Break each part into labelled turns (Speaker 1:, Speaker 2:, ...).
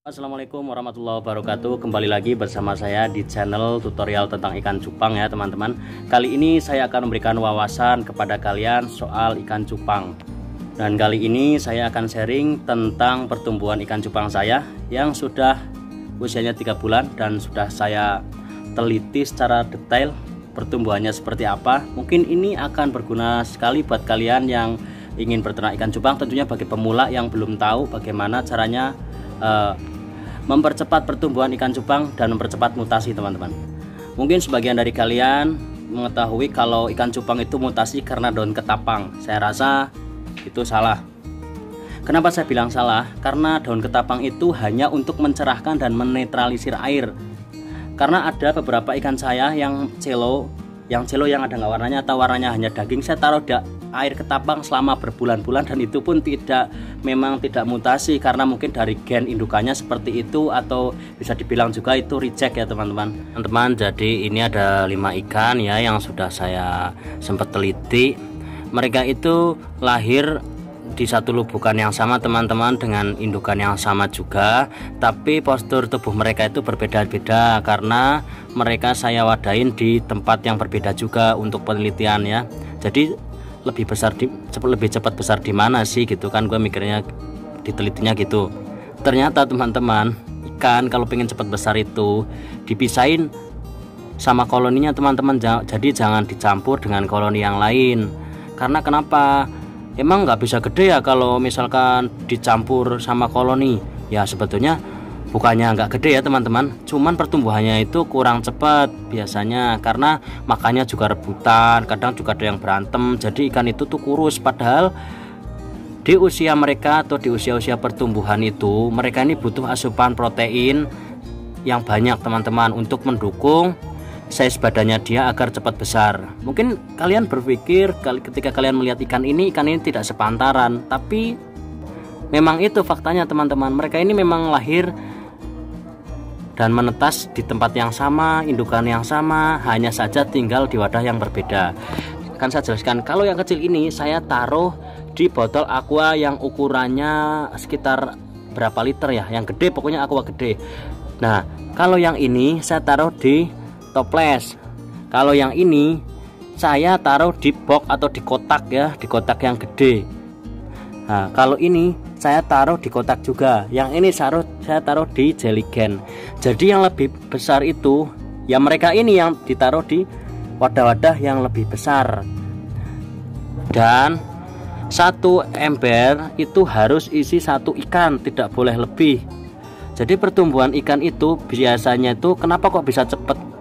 Speaker 1: Assalamualaikum warahmatullahi wabarakatuh. Kembali lagi bersama saya di channel tutorial tentang ikan cupang ya teman-teman. Kali ini saya akan memberikan wawasan kepada kalian soal ikan cupang. Dan kali ini saya akan sharing tentang pertumbuhan ikan cupang saya yang sudah usianya 3 bulan dan sudah saya teliti secara detail pertumbuhannya seperti apa. Mungkin ini akan berguna sekali buat kalian yang ingin berternak ikan cupang, tentunya bagi pemula yang belum tahu bagaimana caranya mempercepat pertumbuhan ikan cupang dan mempercepat mutasi teman-teman. Mungkin sebagian dari kalian mengetahui kalau ikan cupang itu mutasi karena daun ketapang. Saya rasa itu salah. Kenapa saya bilang salah? Karena daun ketapang itu hanya untuk mencerahkan dan menetralisir air. Karena ada beberapa ikan saya yang celo yang ada nggak warnanya atau warnanya hanya daging, saya taruh di air ketapang selama berbulan-bulan dan itu pun memang tidak mutasi karena mungkin dari gen indukannya seperti itu, atau bisa dibilang juga itu reject ya teman-teman. Jadi ini ada 5 ikan ya yang sudah saya sempat teliti. Mereka itu lahir di satu lubukan yang sama teman-teman, dengan indukan yang sama juga, tapi postur tubuh mereka itu berbeda-beda karena mereka saya wadain di tempat yang berbeda juga untuk penelitian ya. Jadi lebih cepat besar di mana sih gitu kan, gue mikirnya ditelitinya gitu. Ternyata teman-teman, ikan kalau pengen cepat besar itu dipisahin sama koloninya teman-teman, jadi jangan dicampur dengan koloni yang lain. Karena kenapa? Emang nggak bisa gede ya kalau misalkan dicampur sama koloni? Ya sebetulnya bukannya nggak gede ya teman-teman, cuman pertumbuhannya itu kurang cepat biasanya karena makannya juga rebutan, kadang juga ada yang berantem, jadi ikan itu tuh kurus. Padahal di usia mereka atau di usia-usia pertumbuhan itu mereka ini butuh asupan protein yang banyak teman-teman untuk mendukung size badannya dia agar cepat besar. Mungkin kalian berpikir ketika kalian melihat ikan ini tidak sepantaran, tapi memang itu faktanya teman-teman. Mereka ini memang lahir dan menetas di tempat yang sama, indukan yang sama, hanya saja tinggal di wadah yang berbeda. Akan saya jelaskan. Kalau yang kecil ini saya taruh di botol aqua yang ukurannya sekitar berapa liter ya, yang gede pokoknya aqua gede. Nah kalau yang ini saya taruh di toples. Kalau yang ini saya taruh di box atau di kotak ya, di kotak yang gede. Nah kalau ini saya taruh di kotak juga. Yang ini saya taruh di jeligen. Jadi yang lebih besar itu ya mereka ini yang ditaruh di wadah-wadah yang lebih besar. Dan satu ember itu harus isi 1 ikan, tidak boleh lebih. Jadi pertumbuhan ikan itu biasanya itu kenapa kok bisa cepat?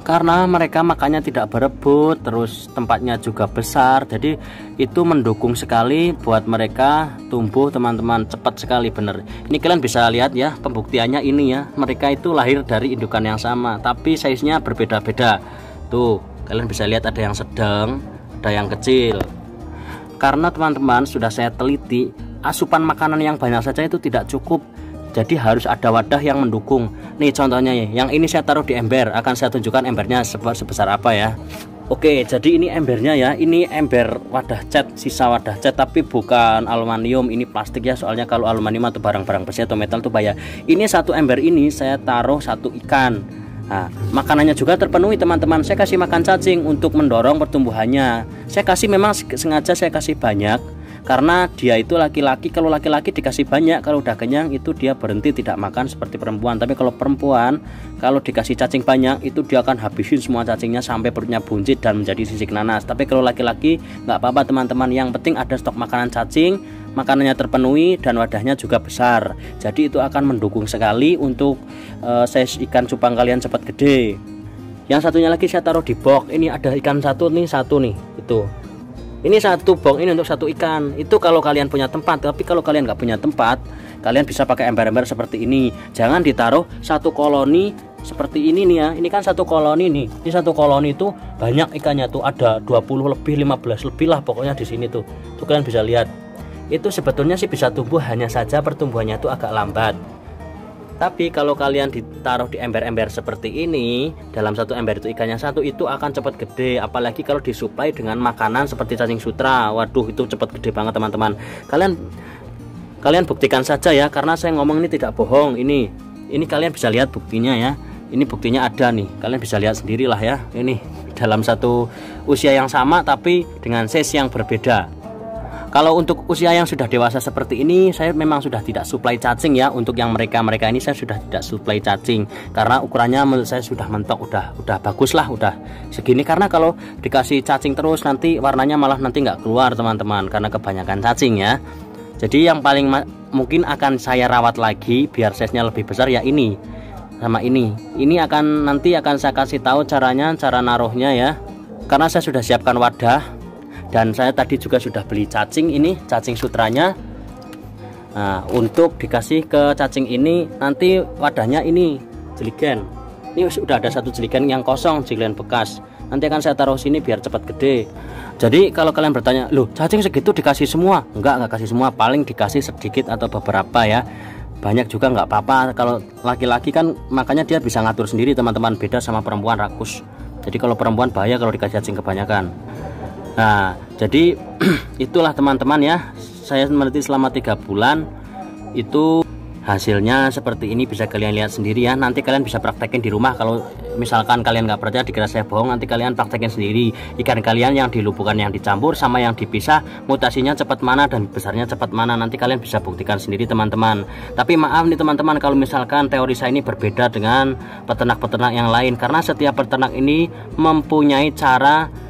Speaker 1: Karena mereka makannya tidak berebut, terus tempatnya juga besar, jadi itu mendukung sekali buat mereka tumbuh teman-teman, cepat sekali bener. Ini kalian bisa lihat ya, pembuktiannya ini ya, mereka itu lahir dari indukan yang sama tapi size-nya berbeda-beda. Tuh kalian bisa lihat ada yang sedang, ada yang kecil. Karena teman-teman sudah saya teliti, asupan makanan yang banyak saja itu tidak cukup, jadi harus ada wadah yang mendukung. Nih contohnya ya, yang ini saya taruh di ember, akan saya tunjukkan embernya sebesar apa ya. Oke, jadi ini embernya ya, ini ember wadah cat, sisa wadah cat, tapi bukan aluminium, ini plastik ya, soalnya kalau aluminium atau barang-barang besi atau metal tuh bahaya. Ini satu ember ini saya taruh 1 ikan. Nah, makanannya juga terpenuhi teman-teman. Saya kasih makan cacing untuk mendorong pertumbuhannya. Saya kasih memang sengaja saya kasih banyak karena dia itu laki-laki. Kalau laki-laki dikasih banyak, kalau udah kenyang itu dia berhenti tidak makan seperti perempuan. Tapi kalau perempuan, kalau dikasih cacing banyak itu dia akan habisin semua cacingnya sampai perutnya buncit dan menjadi sisik nanas. Tapi kalau laki-laki nggak apa-apa teman-teman, yang penting ada stok makanan cacing, makanannya terpenuhi dan wadahnya juga besar. Jadi itu akan mendukung sekali untuk size ikan cupang kalian cepat gede. Yang satunya lagi saya taruh di box. Ini ada ikan satu nih itu. Ini 1 box ini untuk 1 ikan. Itu kalau kalian punya tempat. Tapi kalau kalian nggak punya tempat, kalian bisa pakai ember-ember seperti ini. Jangan ditaruh 1 koloni seperti ini nih ya. Ini kan 1 koloni nih. Ini 1 koloni itu banyak ikannya tuh, ada 20 lebih, 15 lebih lah pokoknya di sini tuh. Tuh kalian bisa lihat. Itu sebetulnya sih bisa tumbuh, hanya saja pertumbuhannya itu agak lambat. Tapi kalau kalian ditaruh di ember-ember seperti ini, dalam 1 ember itu ikannya 1, itu akan cepat gede. Apalagi kalau disuplai dengan makanan seperti cacing sutra. Waduh, itu cepat gede banget teman-teman. Kalian Kalian buktikan saja ya, karena saya ngomong ini tidak bohong. Ini kalian bisa lihat buktinya ya. Ini buktinya ada nih, kalian bisa lihat sendirilah ya. Ini dalam satu usia yang sama tapi dengan size yang berbeda. Kalau untuk usia yang sudah dewasa seperti ini, saya memang sudah tidak supply cacing ya. Untuk yang mereka ini saya sudah tidak supply cacing karena ukurannya menurut saya sudah mentok, udah bagus lah, udah segini. Karena kalau dikasih cacing terus nanti warnanya malah nanti nggak keluar teman-teman, karena kebanyakan cacing ya. Jadi yang paling mungkin akan saya rawat lagi biar size-nya lebih besar ya ini sama ini. Ini nanti akan saya kasih tahu caranya, cara naruhnya ya. Karena saya sudah siapkan wadah. Dan saya tadi juga sudah beli cacing, ini cacing sutranya. Nah, untuk dikasih ke cacing ini nanti wadahnya ini jeligen. Ini sudah ada satu jeligen yang kosong, jeligen bekas. Nanti akan saya taruh sini biar cepat gede. Jadi kalau kalian bertanya, loh cacing segitu dikasih semua? Enggak kasih semua, paling dikasih sedikit atau beberapa ya. Banyak juga nggak apa-apa. Kalau laki-laki kan makanya dia bisa ngatur sendiri teman-teman, beda sama perempuan rakus. Jadi kalau perempuan bahaya kalau dikasih cacing kebanyakan. Nah, jadi itulah teman-teman ya. Saya meneliti selama 3 bulan, itu hasilnya seperti ini, bisa kalian lihat sendiri ya. Nanti kalian bisa praktekin di rumah. Kalau misalkan kalian nggak percaya dikira saya bohong, nanti kalian praktekin sendiri. Ikan kalian yang dilumpuhkan, yang dicampur sama yang dipisah, mutasinya cepat mana dan besarnya cepat mana, nanti kalian bisa buktikan sendiri teman-teman. Tapi maaf nih teman-teman, kalau misalkan teori saya ini berbeda dengan peternak-peternak yang lain, karena setiap peternak ini mempunyai cara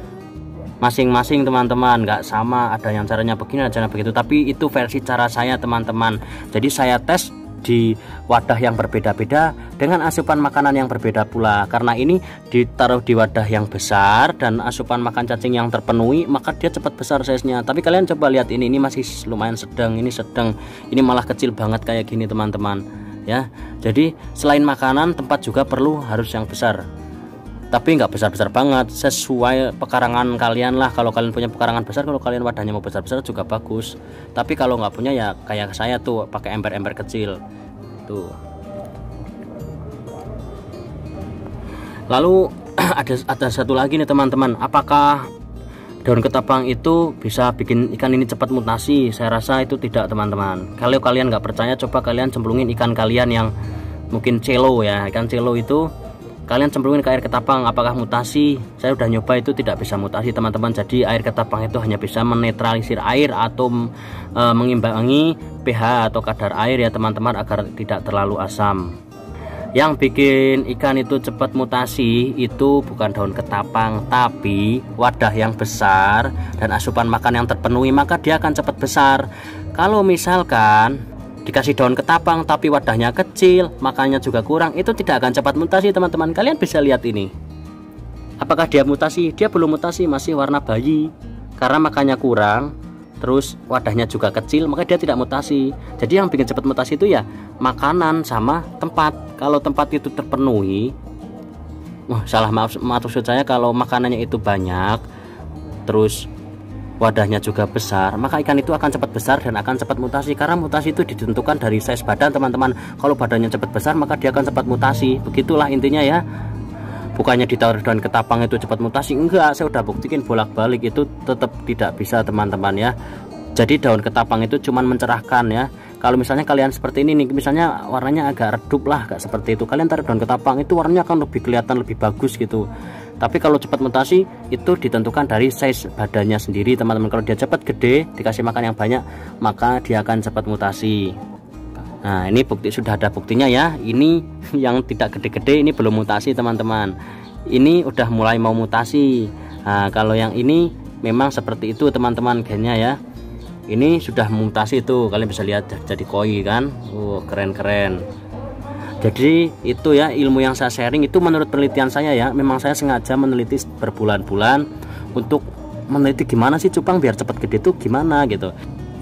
Speaker 1: masing-masing teman-teman, nggak sama, ada yang caranya begini, ada caranya begitu, tapi itu versi cara saya teman-teman. Jadi saya tes di wadah yang berbeda-beda dengan asupan makanan yang berbeda pula. Karena ini ditaruh di wadah yang besar dan asupan makan cacing yang terpenuhi, maka dia cepat besar size-nya. Tapi kalian coba lihat ini masih lumayan sedang, ini sedang, ini malah kecil banget kayak gini teman-teman ya. Jadi selain makanan, tempat juga perlu harus yang besar. Tapi nggak besar-besar banget, sesuai pekarangan kalian lah. Kalau kalian punya pekarangan besar, kalau kalian wadahnya mau besar-besar juga bagus. Tapi kalau nggak punya ya kayak saya tuh, pakai ember-ember kecil tuh. Lalu ada satu lagi nih teman-teman, apakah daun ketapang itu bisa bikin ikan ini cepat mutasi? Saya rasa itu tidak teman-teman. Kalau kalian nggak percaya, coba kalian cemplungin ikan kalian yang mungkin celo ya, ikan celo itu kalian cemplungin ke air ketapang, apakah mutasi? Saya udah nyoba, itu tidak bisa mutasi teman-teman. Jadi air ketapang itu hanya bisa menetralisir air atau mengimbangi pH atau kadar air ya teman-teman, agar tidak terlalu asam. Yang bikin ikan itu cepat mutasi itu bukan daun ketapang, tapi wadah yang besar dan asupan makan yang terpenuhi, maka dia akan cepat besar. Kalau misalkan dikasih daun ketapang tapi wadahnya kecil, makannya juga kurang, itu tidak akan cepat mutasi teman-teman. Kalian bisa lihat ini, apakah dia mutasi? Dia belum mutasi, masih warna bayi. Karena makannya kurang, terus wadahnya juga kecil, maka dia tidak mutasi. Jadi yang bikin cepat mutasi itu ya makanan sama tempat. Kalau tempat itu terpenuhi, maksud saya kalau makanannya itu banyak, terus wadahnya juga besar, maka ikan itu akan cepat besar dan akan cepat mutasi. Karena mutasi itu ditentukan dari size badan teman-teman. Kalau badannya cepat besar, maka dia akan cepat mutasi. Begitulah intinya ya. Bukannya ditaruh daun ketapang itu cepat mutasi, enggak. Saya udah buktikan bolak-balik, itu tetap tidak bisa teman-teman ya. Jadi daun ketapang itu cuman mencerahkan ya. Kalau misalnya kalian seperti ini nih, misalnya warnanya agak redup lah, kayak seperti itu, kalian taruh daun ketapang, itu warnanya akan lebih kelihatan, lebih bagus gitu. Tapi kalau cepat mutasi itu ditentukan dari size badannya sendiri teman-teman. Kalau dia cepat gede, dikasih makan yang banyak, maka dia akan cepat mutasi. Nah ini bukti, sudah ada buktinya ya. Ini yang tidak gede-gede ini belum mutasi teman-teman. Ini udah mulai mau mutasi. Nah kalau yang ini memang seperti itu teman-teman gennya ya. Ini sudah mutasi tuh, kalian bisa lihat jadi koi kan. Keren-keren. Jadi itu ya ilmu yang saya sharing, itu menurut penelitian saya ya. Memang saya sengaja meneliti berbulan-bulan untuk meneliti gimana sih cupang biar cepat gede tuh gimana gitu.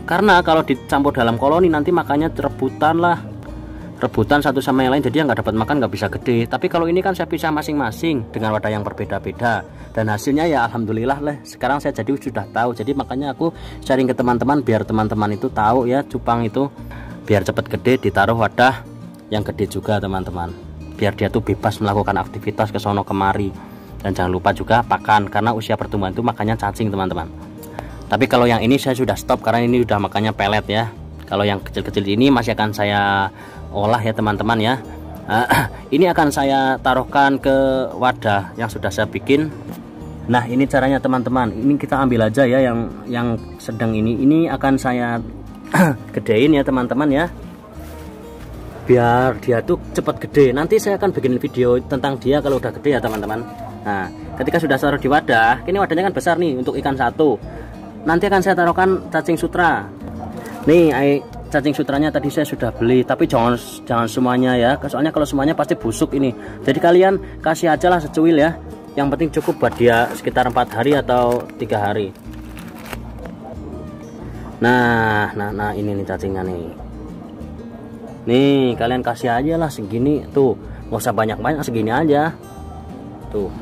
Speaker 1: Karena kalau dicampur dalam koloni nanti makannya rebutan satu sama yang lain, jadi yang nggak dapat makan nggak bisa gede. Tapi kalau ini kan saya pisah masing-masing dengan wadah yang berbeda-beda, dan hasilnya ya alhamdulillah lah. Sekarang saya jadi sudah tahu, jadi makanya aku sharing ke teman-teman biar teman-teman itu tahu ya, cupang itu biar cepat gede ditaruh wadah yang gede juga teman-teman, biar dia tuh bebas melakukan aktivitas ke sono kemari. Dan jangan lupa juga pakan, karena usia pertumbuhan itu makannya cacing teman-teman. Tapi kalau yang ini saya sudah stop karena ini udah makannya pelet ya. Kalau yang kecil-kecil ini masih akan saya olah ya teman-teman ya. Ini akan saya taruhkan ke wadah yang sudah saya bikin. Nah ini caranya teman-teman. Ini kita ambil aja ya yang sedang ini. Ini akan saya gedein ya teman-teman ya, biar dia tuh cepat gede. Nanti saya akan bikin video tentang dia kalau udah gede ya teman-teman. Nah ketika sudah taruh di wadah, ini wadahnya kan besar nih untuk ikan satu. Nanti akan saya taruhkan cacing sutra. Nih cacing sutranya tadi saya sudah beli, tapi jangan semuanya ya, soalnya kalau semuanya pasti busuk ini. Jadi kalian kasih aja lah secuil ya, yang penting cukup buat dia sekitar 4 hari atau 3 hari. Nah ini nih cacingnya nih. Nih kalian kasih aja lah segini tuh, nggak usah banyak-banyak, segini aja tuh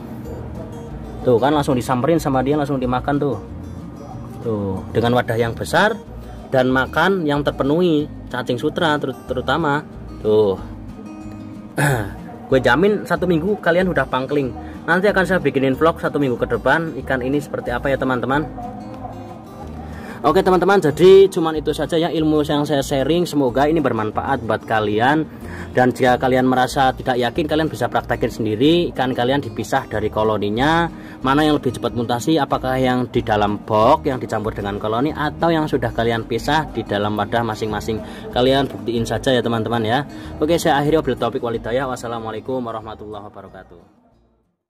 Speaker 1: kan langsung disamperin sama dia, langsung dimakan tuh dengan wadah yang besar dan makan yang terpenuhi cacing sutra terutama tuh. Gue jamin 1 minggu kalian udah pangkling. Nanti akan saya bikinin vlog 1 minggu ke depan ikan ini seperti apa ya teman-teman. Oke teman-teman, jadi cuman itu saja ya ilmu yang saya sharing. Semoga ini bermanfaat buat kalian. Dan jika kalian merasa tidak yakin, kalian bisa praktekin sendiri. Ikan kalian dipisah dari koloninya, mana yang lebih cepat mutasi, apakah yang di dalam box yang dicampur dengan koloni, atau yang sudah kalian pisah di dalam wadah masing-masing. Kalian buktiin saja ya teman-teman ya. Oke, saya akhiri wabillahi taufiq wal hidayah. Wassalamualaikum warahmatullahi wabarakatuh.